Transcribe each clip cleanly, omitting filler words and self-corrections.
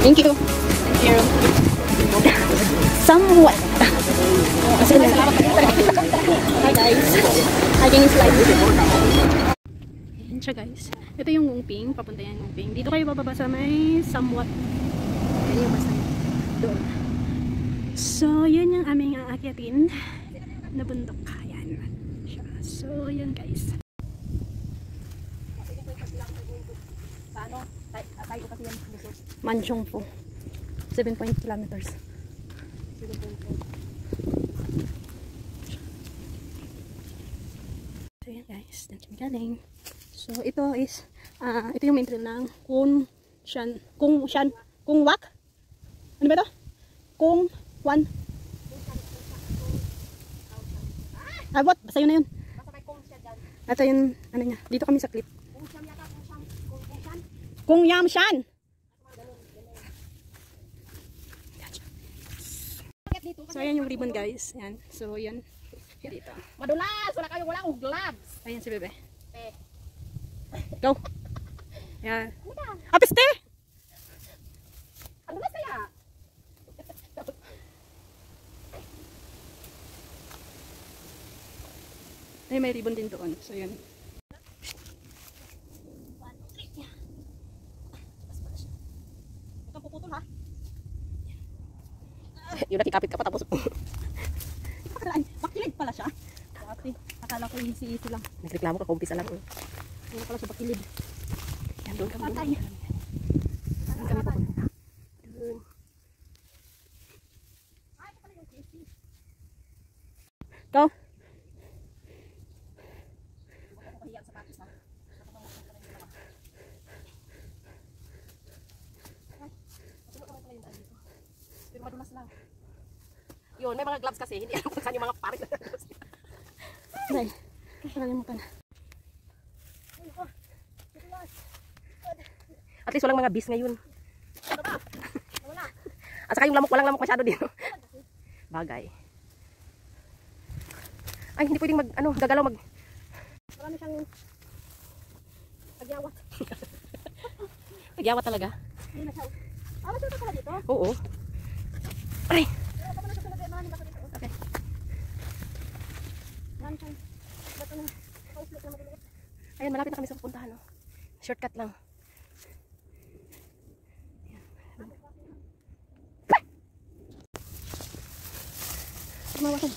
Thank you. Thank you. Somewhat. Hi guys. Hi guys. Ayan siya guys. Ito yung Ngungping. Papunta yan Ngungping. Dito kayo bababa sa may somewhat. Ayan yung basta yun. Doon. So, yun yung aming aakyatin na bundok. Ayan. So, yun guys. Manchong po. 7 kilometers. So yan guys, dyan kami galing. So ito is, ito yung main trail ng Kung Wak? Ano ba ito? Kung Wan? What? Basta yun na yun. Ito yung, ano niya, dito kami sa clip. Kung Yamshan! So ayan yung ribbon guys. Ayan. So yan. Dito. Madulas! Wala kayo, wala akong gloves. Ayan si Bebe. Eh. Go! Ayan. Apis te! Ang dulas kaya? Ay, may ribbon din doon. So yun. Ikaw puputol ha? Yung nakikapit ka pa tapos. Bakilid pala siya. Dati, akala ko easy lang. Nagreklamo ka, kumpisa lang. Ano pala siya bakilid. Yan, doon kami. Patay. Doon kami papunta. Doon. Ay, ito pala yung Casey. Go! Huwag ako kahiya sa patis ha. Pero madulas lang. Yun, may mga gloves kasi. Hindi alam kung saan yung mga pares. Ay, nakalimutan. At least walang mga bis ngayon. Ano ba? Wala. At saka yung lamok, walang lamok masyado dito. Bagay. Ay, hindi pwedeng gagalaw Marami siyang tagyawat. Tagyawat talaga. Hindi na siya. Masya pala dito? Oo. Ay! Okay. Marami siyang bato na pauslit na mabilis. Ayan, malapit na kami sa pupuntahan. No? Shortcut lang. Tumawasan.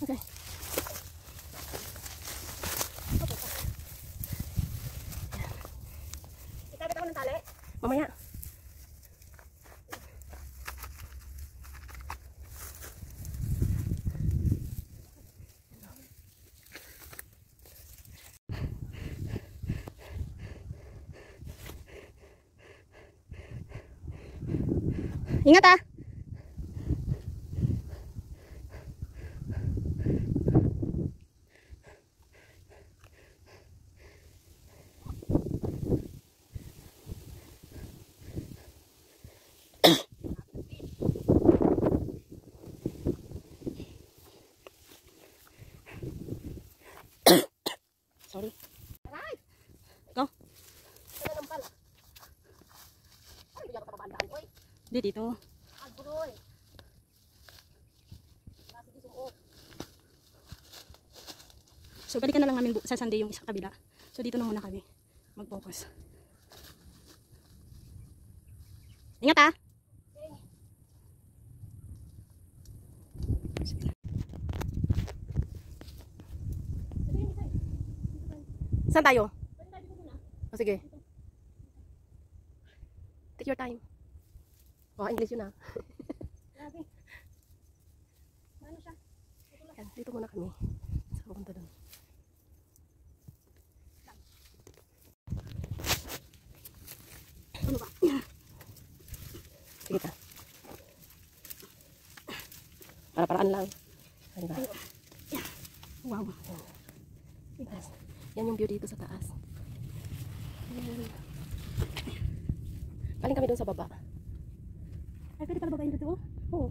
Okay. Ikabit ako ng tali. Mamaya. Ingat ah! Sorry. Aray! Go. Wala lang pala. Ay, bigyan ko pabandaan ko eh. Di dito. Agbuloy. Kasi di sumuot. So, balikan na lang namin sa Sunday yung isa kabila. So, dito na muna kami mag-focus. Ingat ah! Saan tayo? Oh, sige. Take your time. Oh, English yun ah. Grabe. Ano siya? Yan, dito muna kami. Sa pupunta doon. Ano ba? Sige ta. Para-paraan lang. Ano ba? Wow. Yes. Yan yung view dito sa taas. Ayan. Galing kami doon sa baba. Ay, pwede pala babayin dito? Oo.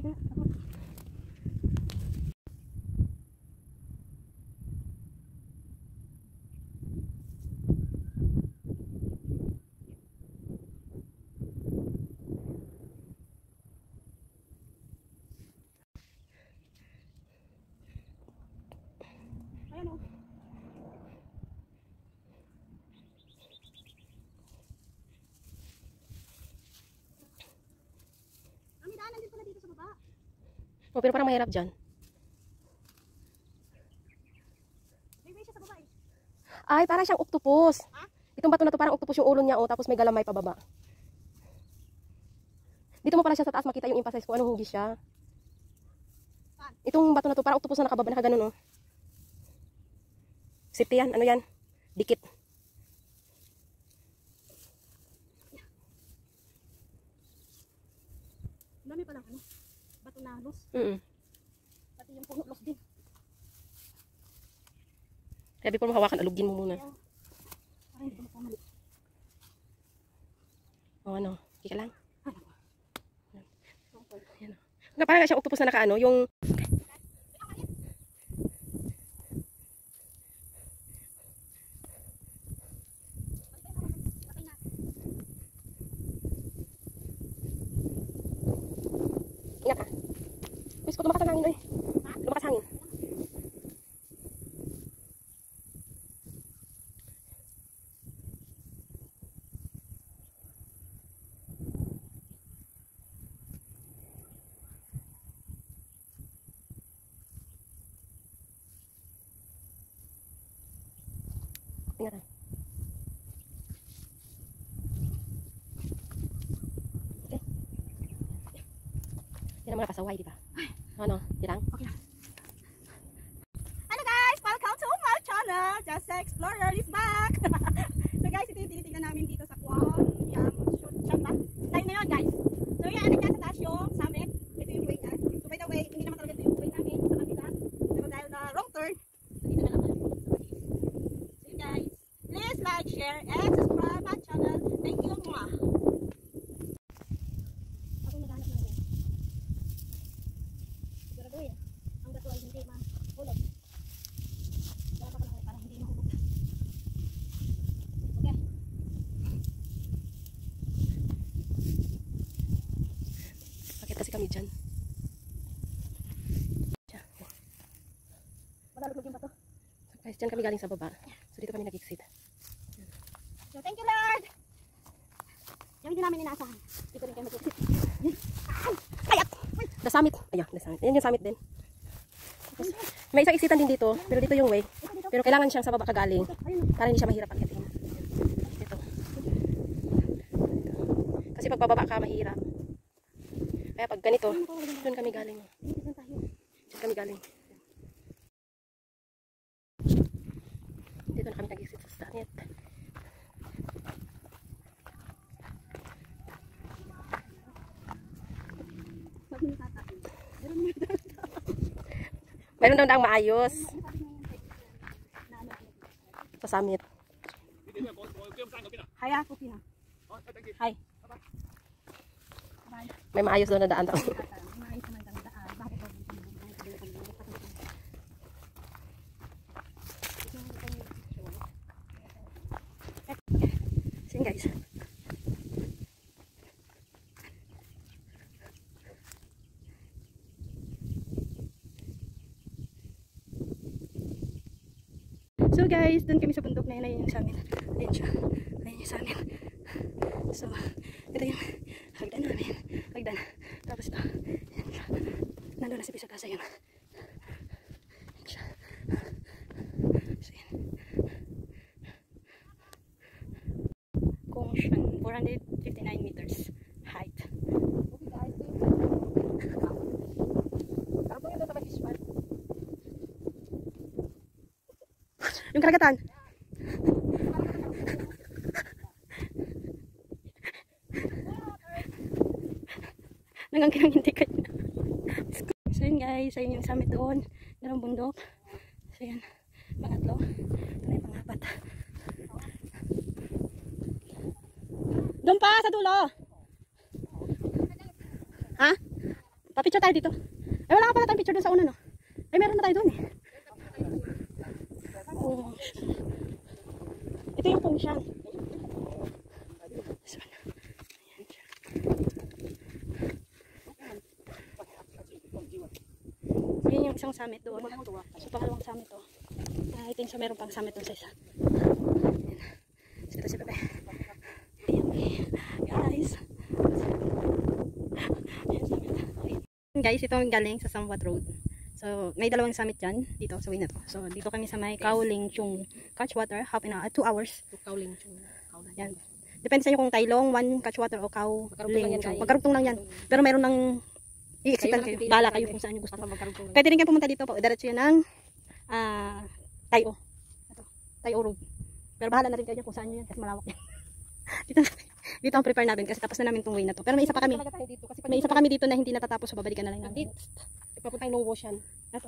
Oh, pero parang mahirap dyan. Ay, parang siyang octopus. Itong bato na to parang octopus yung ulo niya, oh, tapos may galamay pababa. Dito mo pala siya sa taas makita yung emphasize kung anong hugis siya. Itong bato na to parang octopus na nakababa, nakaganon, oh. Safety yan, ano yan? Dikit. Dami pa lang ano, bato na los. Pati yung puno los din. Kaya before mo hawakan, alugin mo muna. Parang hindi ko makamali. O ano, hindi ka lang. Yan. Nga parang siya octopus na nakaano, yung... Ingat ka. Gusto ko lumakas ang hangin, eh. Lumakas hangin. Tingnan. Okay. Yan ang mga pasaway, di ba? Ano? Tirang? Okay lang. Hello guys! Welcome to my channel! Just Explorer is back! So guys, ito yung tinitingnan namin dito sa Kuwang. Yung shoot shop ba? Tayo na yun guys! So yan, nagka sa taas yung summit. Ito yung way na. So by the way, hindi naman talaga ito yung way namin sa kabila. Pero dahil na wrong turn, so dito na lang tayo. So you guys, please like, share, and subscribe my channel. Thank you mga! Ako naghanap ng way. Siguraduhin, ang bato ay hindi mahulog. Dapat ka lang para hindi mahulog. Okay. Bakit kasi kami dyan? Malalugog yung bato. So guys, dyan kami galing sa baba. So dito kami nag-exit. So thank you Lord! Yung hindi namin inaasahan. Dito rin kayo mag-exit. Kayak! The summit. Ayun, the summit. Yan yung summit din. Tapos, may isang exitan din dito. Pero dito yung way. Pero kailangan siyang sa baba kagaling. Para hindi siya mahirap akitin. Dito. Kasi pag bababa ka, mahirap. Kaya pag ganito, doon kami galing. Diyan kami galing. Dito na kami nag-exit sa summit. Mayroon daw ang maayos sa summit. Hi ako Pina. Hi. May maayos doon na daan daw. Sige guys. So guys, doon kami sa bundok na yun. Ayun yung summit. Ayun siya. Ayun yung summit. So, ito yung hagdan namin. Hagdan. Tapos ito. Ayan siya. Nandun na si Pisagasa yun. Ayan siya. So yan. Kongshan. 459 meters height. Okay guys. Tapos ito sa Mahisman. Yung karagatan. Nangangkinang hindi kayo. So yun guys, ayun yung summit doon. Dalawang bundok. So yan, pangatlo. Ito na yung pangapat. Doon pa sa dulo. Ha? Pa-picture tayo dito. Ay wala ka pala tayong picture doon sa una no. Ay meron na tayo doon eh. Ito yung Kongshan. So, ayan yung isang summit doon. So pangalawang summit to. I think so meron pang summit doon sa isa. Ayan. So ito si Pepe. Ayan guys. Ayan summit. Okay. guys, ito ang galing sa Samwat Road. So, may dalawang summit dyan, dito sa way na to. So, dito kami sa may Kaoling Chung Catchwater, half an hour, 2 hours. Kaoling. Yan. Depende sa inyo kung Tailong, 1 Catchwater o Kaoling Chung. Magkarugtong lang yan. Pero meron ng i-exitan kayo. Bala kayo kung saan nyo gusto. Pwede rin kayo pumunta dito po. Diretso yan ng Tayo. Tayo Road. Pero bahala na rin kayo kung saan nyo yan kasi malawak yan. dito ang prepare namin kasi tapos na namin tong way na to. Pero may isa pa kami. May isa pa kami dito na hindi natatapos, so babalikan na lang namin. Papunta yung Long Wushan.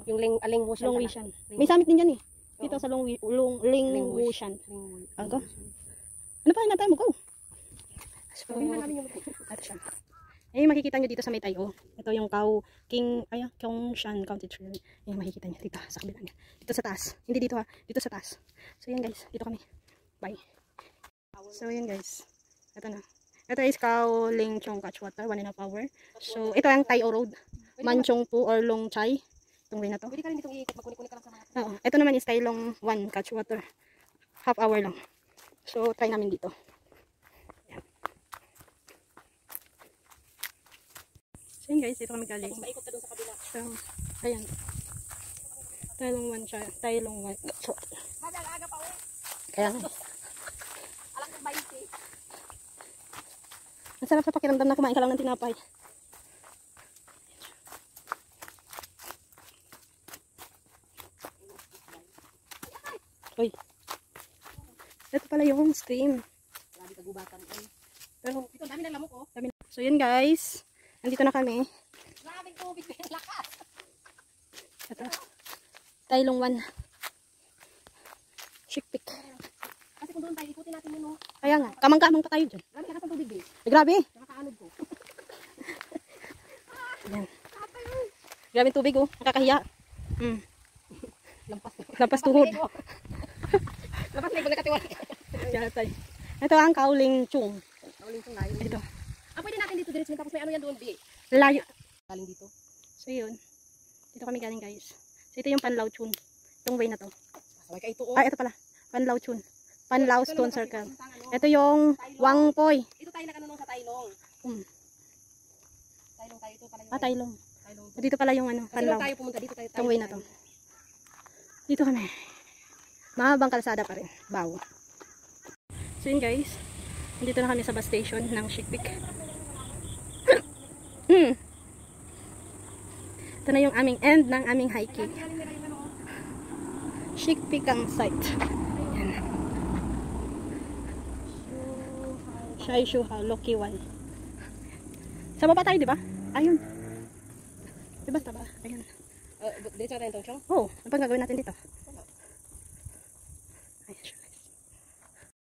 Yung Aling Wushan. Long Wushan. May summit din dyan eh. Dito sa Ling Wushan. Ano pa hinatay mo? Go! Ay, makikita nyo dito sa may Tayo. Ito yung Kyongshan County Trail. Ay, makikita nyo dito sa kabila niya. Dito sa taas. Hindi dito ha. Dito sa taas. So yan guys. Dito kami. Bye. So yan guys. Ito na. Ito is Kaoling Chung Catchwater. 1.5 hour. So ito ang Tayo Road. Manchongpu or Long Chai. Itong way na to. Pwede ka rin ditong iikot. Magkunik-kunik ka lang sa mga. Oo. Ito naman is Tailong 1 Catchwater. Half hour lang. So try namin dito. So yun guys, dito kami galing. Maikot ka dun sa kabila. So, ayan. Tailong 1 siya. Tailong 1. So, Aga pa kaya nga. Alang ng 20. Ang sarap sa pakiramdam na kumain ka lang ng tinapay. Uy. Ito pala yung stream. Grabe kagubatan. Pero, Ito, dami ng lamok oh. so yun guys. Nandito na kami. Grabing tubig. Lakas. Ito. Tailong 1. Chick pick. Kasi kung doon tayo, ikutin natin yun oh. Kaya nga. Kamang-kamang pa tayo dyan. Grabe lakas ng tubig eh. Ay, grabe. Nakakaanod ko. Ayan. Grabe tubig oh. Nakakahiya. Lampas tuhod. Lapas na ibang nakatiwala. Ito ang Kaoling Chung. Kaoling Chung layo. Ito. Pwede natin dito diretso tapos may ano yan doon, B. Layo. Galing dito. So yun. Dito kami galing guys. So ito yung Panlao Chun. Itong way na to. Sabay ka ito oh. Ito pala. Panlao Chun. Panlao Stone Circle. Ito yung Wangpoy. Ito tayo nakanunong sa Tailong. Tailong tayo ito pala yung. Tailong. Tailong. Dito pala yung ano, Kasi Panlao. tayo pumunta dito tayo. Itong way na to. Dito kami. Mahabang kalsada pa rin. Baw. So yun guys. Dito na kami sa bus station ng Chick Peak. Ito na yung aming end ng aming hiking. Chick Peak ang site. Yan. Shai Shuha, Lokiwan. Sa baba tayo, di ba? Ayun. Di ba? Taba? Ayun. Dito tayo itong chong? Oo. Ano pang gagawin natin dito? Ayun siya.